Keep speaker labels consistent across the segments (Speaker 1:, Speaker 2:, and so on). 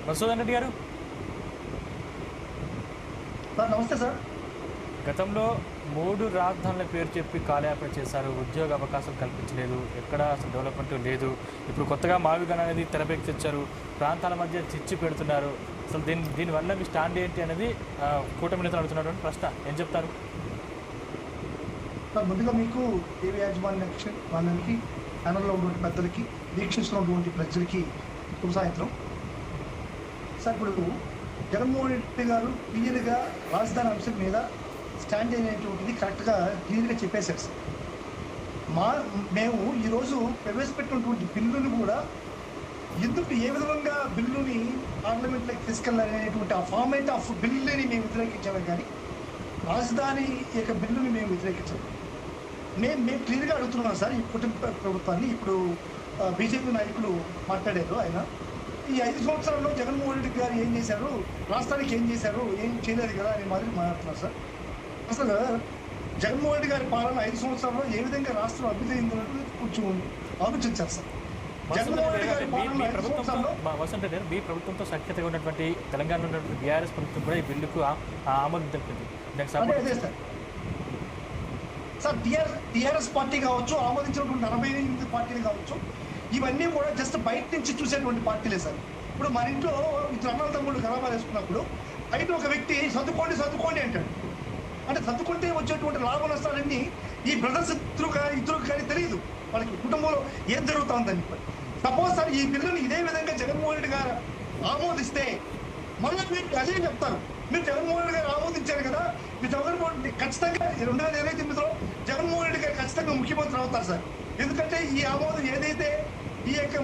Speaker 1: మసూదన్ రెడ్డి గారు
Speaker 2: సార్ నమస్తే సార్.
Speaker 1: గతంలో 3 రాజధానుల పేరు చెప్పి కాలయాపన చేశారు. ఉద్యోగ అవకాశం కల్పించలేదు, ఎక్కడ అసలు డెవలప్మెంట్ లేదు. ఇప్పుడు కొత్తగా మావిగన్ అనేది తెరపైకి తెచ్చారు. ప్రాంతాల మధ్య చిచ్చు పెడుతున్నారు. అసలు దీనివల్ల మీ స్టాండ్ ఏంటి అనేది కూటమి నేతలు అడుగుతున్నటువంటి ప్రశ్న ఏం చెప్తారు?
Speaker 2: సార్ ముందుగా మీకు టీవీ యాజమాన్యానికి ఛానల్లో ఉన్నటువంటి పెద్దలకి వీక్షిస్తున్నటువంటి ప్రజలకి శుభ సాయంత్రం. సార్ ఇప్పుడు జగన్మోహన్ రెడ్డి గారు క్లియర్గా రాజధాని అంశం మీద స్టాండ్ అనేటువంటిది కరెక్ట్గా క్లియర్గా చెప్పేశారు సార్. మేము ఈరోజు ప్రవేశపెట్టినటువంటి బిల్లుని కూడా ఎందుకు ఏ విధంగా బిల్లుని పార్లమెంట్లోకి తీసుకెళ్ళాలనేటువంటి ఆ ఫార్మేట్ ఆఫ్ బిల్లుని మేము వ్యతిరేకించాము, కానీ రాజధాని యొక్క బిల్లుని మేము వ్యతిరేకించాము. మేము క్లియర్గా అడుగుతున్నాం సార్. ఈ కుటుంబ ప్రభుత్వాన్ని ఇప్పుడు బీజేపీ నాయకులు మాట్లాడారు. ఆయన ఈ 5 సంవత్సరాల్లో జగన్మోహన్ రెడ్డి గారు ఏం చేశారు, రాష్ట్రానికి ఏం చేశారు, ఏం చేయలేదు కదా అనే మాదిరి మాట్లాడుతున్నారు సార్. అసలు జగన్మోహన్ రెడ్డి గారి పాలన 5 సంవత్సరాల్లో ఏ విధంగా రాష్ట్రం అభివృద్ధి అయిందన్నట్టు కొంచెం ఆలోచించారు సార్. జగన్మోహన్ రెడ్డి గారి పాలన 5 సంవత్సరాల్లో
Speaker 1: మీ ప్రభుత్వంతో సఖ్యతగా ఉన్నటువంటి తెలంగాణలో ఉన్నటువంటి బీఆర్ఎస్ ప్రభుత్వం కూడా ఈ బిల్లుకు ఆమోదం తెలిపింది.
Speaker 2: అదే సార్ టీఆర్ఎస్ పార్టీ కావచ్చు, ఆమోదించినటువంటి 48 పార్టీలు కావచ్చు, ఇవన్నీ కూడా జస్ట్ బయట నుంచి చూసేటువంటి పార్టీలే సార్. ఇప్పుడు మన ఇంట్లో ఇద్దరు అన్నల తమ్ముళ్ళు గలాబాలు వేసుకున్నప్పుడు బయట ఒక వ్యక్తి చదువుకోండి అంటాడు. అంటే చదువుకుంటే వచ్చేటువంటి లాభ నష్టాలన్నీ ఈ బ్రదర్స్ ఇద్దరు కానీ తెలియదు వాళ్ళకి కుటుంబంలో ఏం జరుగుతుందని. సపోజ్ సార్ ఈ బిల్లుని ఇదే విధంగా జగన్మోహన్ రెడ్డి గారు ఆమోదిస్తే మళ్ళీ మీరు అదే చెప్తారు, మీరు జగన్మోహన్ రెడ్డి గారు ఆమోదించారు కదా, మీరు జగన్మోహన్ రెడ్డి ఖచ్చితంగా 2029లో జగన్మోహన్ రెడ్డి గారు ఖచ్చితంగా ముఖ్యమంత్రి అవుతారు సార్. ఎందుకంటే ఈ ఆమోదం ఏదైతే ఈ యొక్క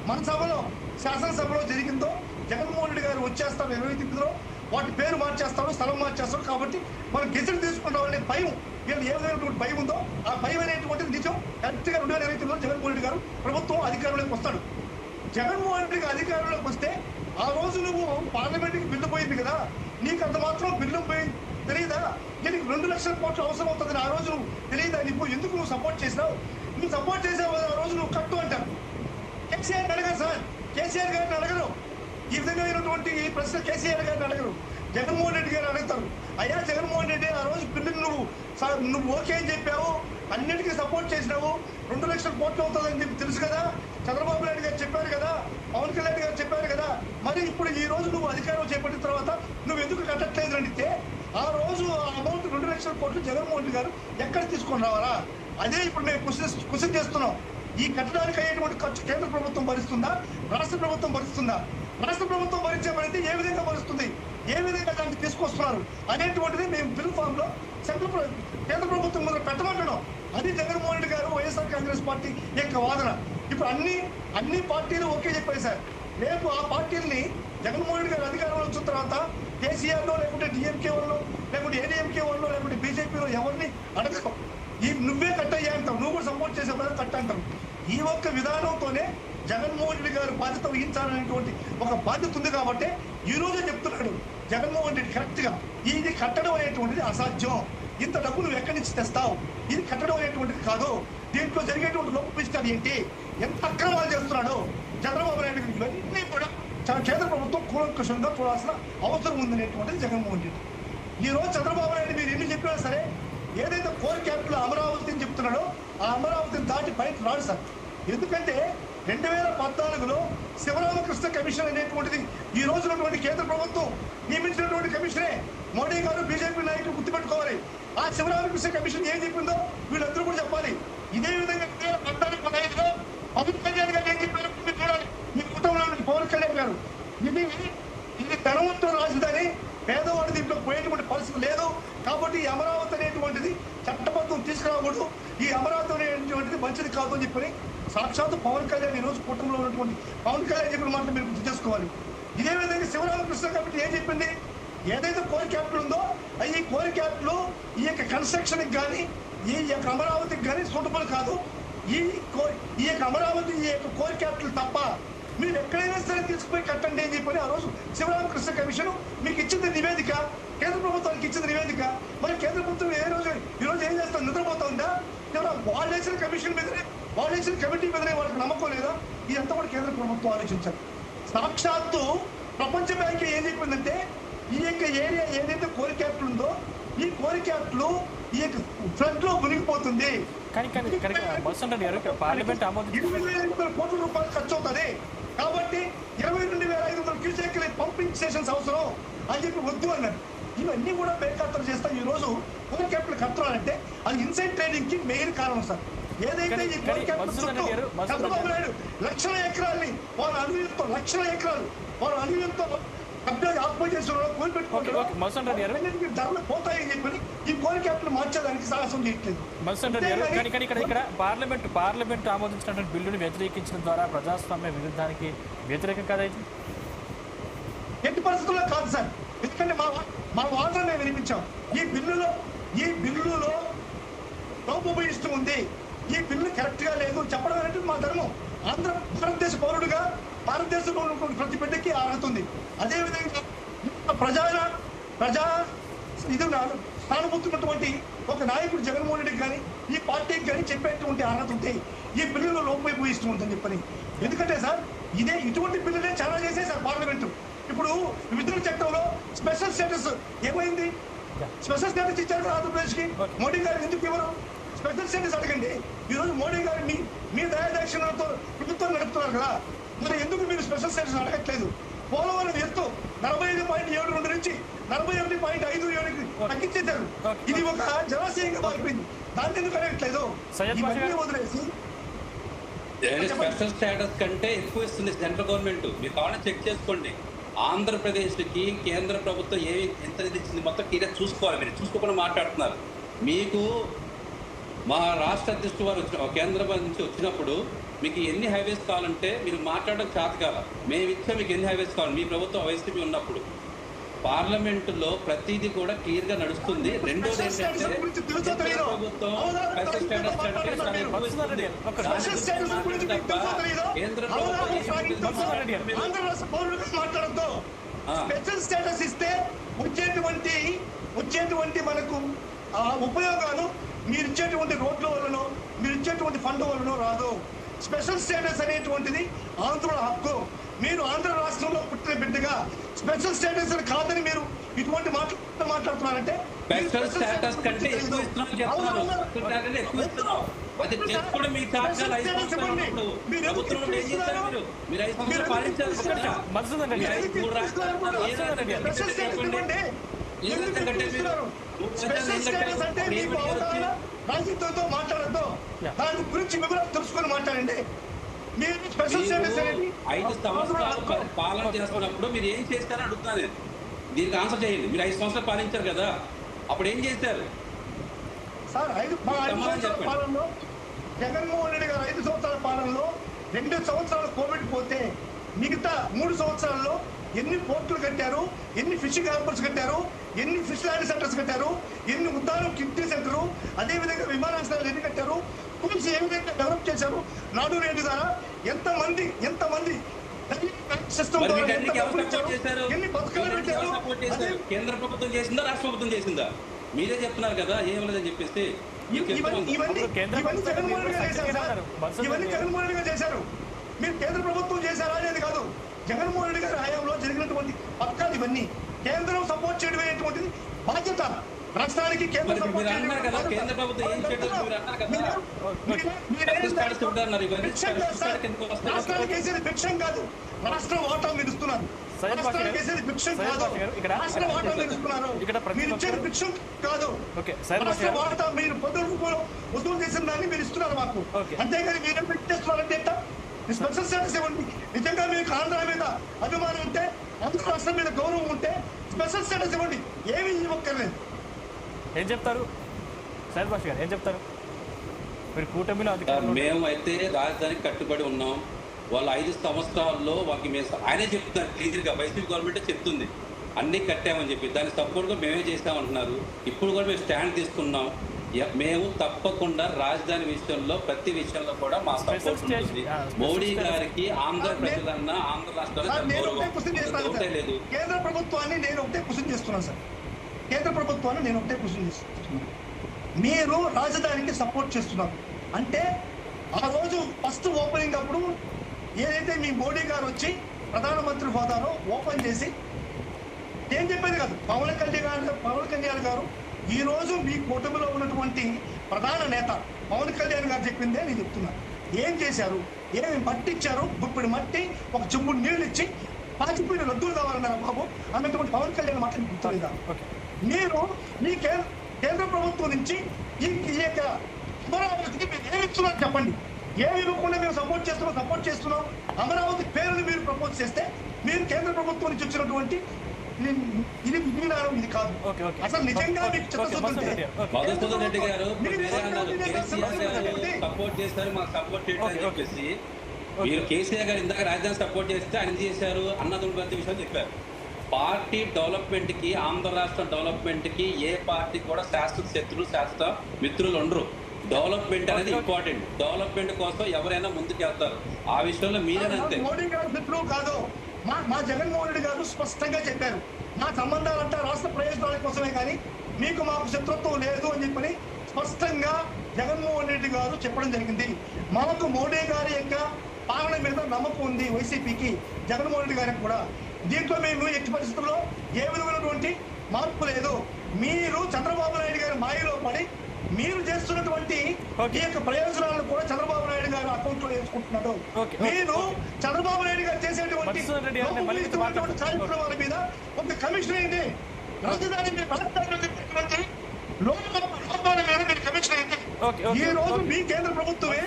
Speaker 2: మన సభలో శాసనసభలో జరిగిందో జగన్మోహన్ రెడ్డి గారు వచ్చేస్తారు 29లో, వాటి పేరు మార్చేస్తారు, స్థలం మార్చేస్తారు. కాబట్టి మనం గెజెట్ తీసుకున్న వాళ్ళని భయం, వీళ్ళు ఏ విధమైనటువంటి భయం ఉందో ఆ భయం అనేటువంటిది నిజం. కరెక్ట్గా 2029లో జగన్మోహన్ రెడ్డి గారు ప్రభుత్వం అధికారంలోకి వస్తాడు. జగన్మోహన్ రెడ్డి గారు అధికారంలోకి వస్తే ఆ రోజు నువ్వు పార్లమెంట్కి బిల్లు పోయింది కదా, నీకు అంత మాత్రం బిల్లు పోయి తెలియదా? నీకు 2 లక్షల కోట్లు అవసరం అవుతుందని ఆ రోజు నువ్వు తెలియదా? ఎందుకు నువ్వు సపోర్ట్ చేసినావు? నువ్వు సపోర్ట్ చేసావు ఆ రోజు నువ్వు కట్టు అంటారు. కేసీఆర్ అడగరు సార్, కేసీఆర్ గారిని అడగరు. ఈ విధంగా అయినటువంటి ఈ ప్రశ్న కేసీఆర్ గారిని అడగరు, జగన్మోహన్ రెడ్డి గారు అడుగుతారు. అయ్యా జగన్మోహన్ రెడ్డి ఆ రోజు బిల్లుని నువ్వు ఓకే అని చెప్పావు, అన్నిటికీ సపోర్ట్ చేసినావు, 2 లక్షల కోట్లు అవుతుందని చెప్పి తెలుసు కదా, చంద్రబాబు నాయుడు గారు చెప్పారు కదా, పవన్ కళ్యాణ్ గారు చెప్పారు కదా, మరి ఇప్పుడు ఈ రోజు నువ్వు అధికారం చేపట్టిన తర్వాత నువ్వు ఎందుకు కట్టట్లేదు అంటే ఆ రోజు ఆ అమౌంట్ 2 లక్షల కోట్లు జగన్మోహన్ రెడ్డి గారు ఎక్కడ తీసుకొని రావాలా? అదే ఇప్పుడు మేము క్వశ్చన్ చేస్తున్నాం. ఈ కట్టడానికి అయ్యేటువంటి ఖర్చు కేంద్ర ప్రభుత్వం భరిస్తుందా, రాష్ట్ర ప్రభుత్వం భరిస్తుందా? రాష్ట్ర ప్రభుత్వం భరించే పడితే ఏ విధంగా భరిస్తుంది, ఏ విధంగా దాన్ని తీసుకొస్తున్నారు అనేటువంటిది మేము బిల్ ఫామ్ లో కేంద్ర ప్రభుత్వం ముందు పెట్టమంటున్నాం. అది జగన్మోహన్ రెడ్డి గారు వైఎస్ఆర్ కాంగ్రెస్ పార్టీ యొక్క వాదన. ఇప్పుడు అన్ని పార్టీలు ఓకే చెప్పాయి సార్. రేపు ఆ పార్టీలని జగన్మోహన్ రెడ్డి గారు అధికారంలో వచ్చిన తర్వాత కేసీఆర్లో లేకుంటే డిఎంకే వాళ్ళు లేకుంటే ఏడీఎంకే వాళ్ళు లేకుంటే బీజేపీలో ఎవరిని అడగవు, నువ్వే కట్టయ్యా అంటావు, నువ్వు కూడా సపోర్ట్ చేసే పని కట్ట అంటావు. ఈ ఒక్క విధానంతోనే జగన్మోహన్ రెడ్డి గారు బాధ్యత వహించాలనేటువంటి ఒక బాధ్యత ఉంది. కాబట్టి ఈ రోజే చెప్తున్నాడు జగన్మోహన్ రెడ్డి కరెక్ట్గా, ఇది కట్టడం అనేటువంటిది అసాధ్యం, ఇంత డబ్బు నువ్వు ఎక్కడి నుంచి తెస్తావు, ఇది కట్టడం అనేటువంటిది కాదు, దీంట్లో జరిగేటువంటి లోపపిస్తాడు ఏంటి, ఎంత అక్రమాలు చేస్తున్నాడు చంద్రబాబు నాయుడు గారు, ఇవన్నీ కూడా కేంద్ర ప్రభుత్వం కూలంకషంగా చూడాల్సిన అవసరం ఉందనేటువంటిది జగన్మోహన్ రెడ్డి. ఈ రోజు చంద్రబాబు నాయుడు మీరు ఎన్ని చెప్పినా సరే ఏదైతే కోర్ క్యాపిటల్ అమరావతి అని చెప్తున్నాడో ఆ అమరావతిని దాటి బయట రాడు సార్. ఎందుకంటే 2014లో శివరామకృష్ణ కమిషన్ అనేటువంటిది ఈ రోజునటువంటి కేంద్ర ప్రభుత్వం నియమించినటువంటి కమిషనే. మోడీ గారు బీజేపీ నాయకులు గుర్తుపెట్టుకోవాలి. ఆ శివరామకృష్ణ కమిషన్ ఏం చెప్పిందో వీళ్ళందరూ కూడా చెప్పాలి. ఇదే విధంగా 2015లో పవన్ కళ్యాణ్ గారు ఏం చెప్పారు మీరు చూడాలి. మీ కుటుంబంలో పవన్ కళ్యాణ్ గారు ఇది ధనవంతుల రాజధాని, పేదవాడి దీంట్లో పోయేటువంటి పరిస్థితి లేదు, కాబట్టి ఈ అమరావతి అనేటువంటిది చట్టబద్ధం తీసుకురాకూడదు, ఈ అమరావతి అనేటువంటిది మంచిది కాదు అని చెప్పని సాక్షాత్తు పవన్ కళ్యాణ్ ఈ రోజు కుటుంబంలో ఉన్నటువంటి పవన్ కళ్యాణ్ చెప్పిన మాట మీరు గుర్తు చేసుకోవాలి. ఇదే విధంగా శివరామకృష్ణ కమిటీ ఏం చెప్పింది, ఏదైతే కోర్ క్యాపిటల్ ఉందో ఈ కోర్ క్యాపిటల్ ఈ యొక్క కన్స్ట్రక్షన్కి కానీ ఈ యొక్క అమరావతికి కానీ సూటబుల్ కాదు, ఈ యొక్క అమరావతి ఈ యొక్క కోర్ క్యాపిటల్ తప్ప మీరు ఎక్కడైనా సరే తీసుకుపోయి కట్టండి అని చెప్పని ఆ రోజు శివరామకృష్ణ కమిషన్ మీకు ఇచ్చింది నివేదిక, కేంద్ర ప్రభుత్వానికి ఇచ్చింది నివేదిక. మరి కేంద్ర ప్రభుత్వం ఈరోజు ఏం చేస్తారు, నిద్రపోతుందా? వాళ్ళు వేసిన కమిషన్ మీదనే, వాళ్ళు వేసిన కమిటీ మీదనే వాళ్ళకి నమ్మకం లేదా? ఇదంతా కూడా కేంద్ర ప్రభుత్వం ఆలోచించాలి. సాక్షాత్తు ప్రపంచ బ్యాంక్ ఏం చెప్పిందంటే ఈ యొక్క ఏరియా ఏదైతే కోల్ క్యాపిటల్ ఉందో ఈ కోల్ క్యాపిటల్ ఈ యొక్క ఫ్లడ్ లో మునిగిపోతుంది.
Speaker 1: కానీ పార్లమెంట్ ఆమోదించింది
Speaker 2: 22,500 కోట్ల రూపాయలు ఖర్చు అవుతుంది కాబట్టి 22,500 క్యూసెక్ల పంపింగ్ స్టేషన్స్ అవసరం అని చెప్పి వద్దు అన్నారు. ఇవన్నీ కూడా బేఖాతరు చేస్తాం. ఈ రోజు కోల్ క్యాపిటల్ కట్టాలంటే అది ఇన్సైడ్ ట్రేడింగ్ కి మెయిన్ కారణం సార్. ఏదైతే ఈ కోల్ క్యాపిటల్ చంద్రబాబు నాయుడు లక్షల ఎకరాల్ని వాళ్ళ అనుభవంతో కబ్జా ఆక్యుపై చేస్తున్నారు, ధరలు పోతాయని చెప్పి ఈ కోల్ క్యాపిటల్ మార్చేదానికి సాహసం చేయట్లేదు.
Speaker 1: ఇక్కడ పార్లమెంట్ ఆమోదించినటువంటి బిల్లును వ్యతిరేకించడం ద్వారా ప్రజాస్వామ్య విరుద్ధానికి వ్యతిరేకం కాదైతే
Speaker 2: ఎట్టి పరిస్థితుల్లో కాదు సార్. ఎందుకంటే మా వాదన మేము వినిపించాం. ఈ బిల్లులో లోపభూయిష్టం ఉంది, ఈ బిల్లు కరెక్ట్ గా లేదు చెప్పడం అనేది మా ధర్మం. భారతదేశ పౌరుడుగా భారతదేశంలో ఉన్నటువంటి ప్రతి బిడ్డకి అర్హత ఉంది. అదేవిధంగా ప్రజా ఇది సానుభూతున్నటువంటి ఒక నాయకుడు జగన్మోహన్ రెడ్డికి కానీ ఈ పార్టీకి కానీ చెప్పేటువంటి అర్హత ఉంటే ఈ బిల్లులో లోపభూయిష్టం ఉందని చెప్పని. ఎందుకంటే సార్ ఇటువంటి బిల్లులే చాలా చేసే సార్ పార్లమెంటు. ఇప్పుడు విద్యుత్ చట్టంలో స్పెషల్ స్టేటస్ ఏమైంది? స్పెషల్ స్టేటస్ ఇచ్చారు ఆంధ్రప్రదేశ్ కి. మోడీ గారు ఎందుకు ఇవ్వరు? స్పెషల్ స్టేటస్ అడగండి. ఈరోజు మోడీ గారు మీ దయాదాక్షిణ్యంతో ప్రభుత్వం నడుపుతున్నారు కదా, మరి ఎందుకు మీరు స్పెషల్ స్టేటస్ అడగట్లేదు? పోలవరం ఎత్తు 45.72 నుంచి 41.57కి తగ్గించేశారు. ఇది ఒక జలాశయంగా మారిపోయింది. దాన్ని ఎందుకు అడగట్లేదు? ఇవన్నీ వదిలేసి
Speaker 3: స్పెషల్ స్టేటస్ కంటే ఎక్కువ ఇస్తుంది సెంట్రల్ గవర్నమెంట్. మీరు కావాలని చెక్ చేసుకోండి. ఆంధ్రప్రదేశ్కి కేంద్ర ప్రభుత్వం ఎంత ఇచ్చింది మొత్తం క్లియర్ చూసుకోవాలి. మీరు చూసుకోకుండా మాట్లాడుతున్నారు. మీకు మా రాష్ట్ర అధ్యక్షుడు వారు కేంద్రం నుంచి వచ్చినప్పుడు మీకు ఎన్ని హైవేస్ కావాలంటే మీరు మాట్లాడడం చేత కాల. మేము ఇచ్చా మీకు ఎన్ని హైవేస్ కావాలి. మీ ప్రభుత్వం వైసీపీ ఉన్నప్పుడు పార్లమెంటులో ప్రతిదీ కూడా క్లియర్ గా నడుస్తుంది. రెండోది ఏంటంటే ప్రభుత్వం
Speaker 2: స్పెషల్ స్టేటస్ ఇస్తే వచ్చేటువంటి మనకు ఉపయోగాలు మీరు ఇచ్చేటువంటి రోడ్ల వలన మీరు ఇచ్చేటువంటి ఫండ్ వలన రాదు. స్పెషల్ స్టేటస్ అనేటువంటిది ఆంధ్రుల హక్కు. మీరు ఆంధ్ర రాష్ట్రంలో పుట్టిన బిడ్డగా స్పెషల్ స్టేటస్ కాదని మీరు ఇటువంటి మాట్లాడుతున్నారంటే
Speaker 3: స్పెషల్ స్టేటస్ కంటే ఎక్కువ ఇస్తున్నామని చెప్తున్నారు. ఎక్కువ ఇస్తున్నాం. అది కూడా మీ ప్రభుత్వం ఏం చేస్తారు? మీరు 5 సంవత్సరాలు పాలించారు.
Speaker 2: రాజకీయంతో మాట్లాడద్దు. దాని గురించి వివరాలు తెలుసుకొని మాట్లాడండి. మీరు స్పెషల్ స్టేటస్
Speaker 3: 5 సంవత్సరాలు పాలన చేస్తున్నప్పుడు మీరు ఏం చేస్తారని అడుగుతున్నాను. దీనికి ఆన్సర్ చేయండి. మీరు 5 సంవత్సరాలు పాలించారు కదా, అప్పుడు ఏం చేశారు
Speaker 2: సార్? 5 సంవత్సరాల పాలనలో జగన్మోహన్ రెడ్డి గారు 5 సంవత్సరాల పాలనలో 2 సంవత్సరాలు కోవిడ్ పోతే మిగతా 3 సంవత్సరాల్లో ఎన్ని పోర్టులు కట్టారు, ఎన్ని ఫిషింగ్ హార్బర్స్ కట్టారు, ఎన్ని ఫిష్ ల్యాండ్ సెంటర్స్ కట్టారు, ఎన్ని ఉద్దానం కిడ్నీ సెంటర్, అదేవిధంగా విమానాశ్రయాలు ఎన్ని కట్టారు, స్కూల్స్ ఏ విధంగా డెవలప్ చేశారు, నాడు నేడు ద్వారా ఎంతమంది
Speaker 3: కేంద్ర ప్రభుత్వం చేసిందా రాష్ట్ర ప్రభుత్వం చేసిందా? మీరే చెప్తున్నారు కదా ఏం లేదని చెప్పేసి.
Speaker 2: ఇవన్నీ జగన్మోహన్ రెడ్డి గారు చేశారు. మీరు కేంద్ర ప్రభుత్వం చేశారా అనేది కాదు. జగన్మోహన్ రెడ్డి గారి హయాంలో జరిగినటువంటి పథకాలు ఇవన్నీ కేంద్రం సపోర్ట్ చేయడం అనేటువంటిది బాధ్యత రాష్ట్రానికి. కేంద్ర ప్రభుత్వం రాష్ట్రానికి వేసేది భిక్షం కాదు, రాష్ట్ర వాటా మీరు ఇస్తున్నారు. రాష్ట్రానికి వేసేది భిక్షం కాదు, రాష్ట్ర వాటా మీరు ఇస్తున్నారు. మీరు ఇచ్చేది భిక్షం కాదు, రాష్ట్ర వాటా మీరు పొద్దున వసూలు చేసిన దాన్ని మీరు ఇస్తున్నారు మాకు. అంతేగాని మీరు పెట్టేస్తున్నారంటే స్పెషల్ స్టేటస్ ఇవ్వండి. నిజంగా మీకు ఆంధ్ర మీద అభిమానం ఉంటే, ఆంధ్ర రాష్ట్రం మీద గౌరవం ఉంటే స్పెషల్ స్టేటస్ ఇవ్వండి. ఏమి ఇవ్వక్కర్లేదు.
Speaker 1: ఏం చెప్తారు సైయద్ బాషా గారు? ఏం చెప్తారు? మీరు కూటమిలో
Speaker 3: మేము అయితే రాజధానికి కట్టుబడి ఉన్నాం. వాళ్ళు 5 సంవత్సరాల్లో వాళ్ళకి ఆయనే చెప్తున్నారు క్లియర్గా. వైసీపీ గవర్నమెంట్ చెప్తుంది అన్నీ కట్టామని చెప్పి. దాన్ని సపోర్ట్గా మేమే చేస్తామంటున్నారు. ఇప్పుడు కూడా మేము స్టాండ్ తీసుకున్నాం. మేము తప్పకుండా రాజధాని విషయంలో ప్రతి విషయంలో కూడా మా సపోర్ట్ ఉంటుంది. మోడీ గారికి ఆంధ్ర ప్రజలన్నా ఆంధ్ర రాష్ట్రాలు లేదు.
Speaker 2: కేంద్ర ప్రభుత్వాన్ని నేను ఒకటే క్వశ్చన్ చేస్తున్నాను సార్. కేంద్ర ప్రభుత్వాన్ని నేను ఒకటే క్వశ్చన్ చేస్తున్నాను. మీరు రాజధానికి సపోర్ట్ చేస్తున్నారు అంటే ఆ రోజు ఫస్ట్ ఓపెనింగ్ అప్పుడు ఏదైతే మీ మోడీ గారు వచ్చి ప్రధానమంత్రి హోదాలో ఓపెన్ చేసి ఏం చెప్పేది కాదు. పవన్ కళ్యాణ్ గారు ఈ రోజు మీ కూటమిలో ఉన్నటువంటి ప్రధాన నేత పవన్ కళ్యాణ్ గారు చెప్పిందే నేను చెప్తున్నా. ఏం చేశారు, ఏమి మట్టి ఇచ్చారు, గుప్పిడి మట్టి ఒక చెంబుడు నీళ్ళు ఇచ్చి పాచిపోయిన రద్దులు కావాలన్నారు బాబు అన్నటువంటి పవన్ కళ్యాణ్ మాటలు గుర్తులేదా? మీరు మీ కేంద్ర ప్రభుత్వం నుంచి ఈ యొక్క అమరావతికి మీరు ఏమి ఇస్తున్నారు చెప్పండి. ఏమి ఇవ్వకుండా మేము సపోర్ట్ చేస్తున్నాం. అమరావతి పేరుని మీరు ప్రపోజ్ చేస్తే మీరు కేంద్ర ప్రభుత్వం నుంచి వచ్చినటువంటి ఇది విధానం ఇది కాదు. అసలు నిజంగా మీకు
Speaker 3: మధుసూదన్ రెడ్డి గారు సపోర్ట్ చేస్తారు, మాకు సపోర్ట్ చేయడం అని చెప్పేసి మీరు కేసీఆర్ గారు ఇందాక రాజధాని సపోర్ట్ చేస్తే ఆయన చేశారు అన్నది విషయం చెప్పారు. పార్టీ డెవలప్మెంట్ కి, ఆంధ్ర రాష్ట్ర డెవలప్మెంట్ కి ఏ పార్టీ కూడా శాశ్వత శత్రులు, శాశ్వత మిత్రులు ఉండరు. డెవలప్మెంట్ అనేది ఇంపార్టెంట్. డెవలప్మెంట్ కోసం ఎవరైనా ముందుకు వెళ్తారు. ఆ విషయంలో మీరేనంతే.
Speaker 2: మోడీ గారు శత్రువు కాదు. మా జగన్మోహన్ రెడ్డి గారు స్పష్టంగా చెప్పారు, మా సంబంధాలంతా రాష్ట్ర ప్రయోజనాల కోసమే కానీ మీకు మాకు శత్రుత్వం లేదు అని చెప్పని స్పష్టంగా జగన్మోహన్ రెడ్డి గారు చెప్పడం జరిగింది. మాకు మోడీ గారి యొక్క పాలన మీద నమ్మకం ఉంది వైసీపీకి, జగన్మోహన్ రెడ్డి గారికి కూడా. దీంట్లో మేము ఎట్టి పరిస్థితుల్లో ఏ విధమైనటువంటి మార్పు లేదు. మీరు చంద్రబాబు నాయుడు గారి మాయలో పడి మీరు చేస్తున్నటువంటి ఈ యొక్క ప్రయోజనాలను కూడా చంద్రబాబు నాయుడు గారు అకౌంట్ లో వేసుకుంటున్నారు. మీరు చంద్రబాబు నాయుడు గారు చేసేటువంటి కార్యక్రమాల మీద ఒక కమిషన్ అయింది. రాజధాని కమిషన్ అయింది. ఈ రోజు మీ కేంద్ర ప్రభుత్వమే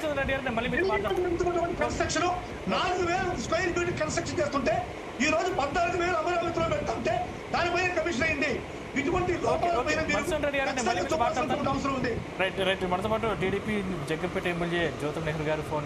Speaker 2: కన్స్ట్రక్షన్ 4,000 స్క్వేర్ ఫీట్ కన్స్ట్రక్షన్ చేస్తుంటే ఈ రోజు 14,000 అమరావతిలో పెడుతుంటే దానిపైన కమిషన్ అయింది. ఇటువంటి అవసరం ఉంది.
Speaker 1: రైట్ మనతో పాటు టీడీపీ జగ్గంపేట ఎమ్మెల్యే జ్యోతి నెహ్రూ గారు ఫోన్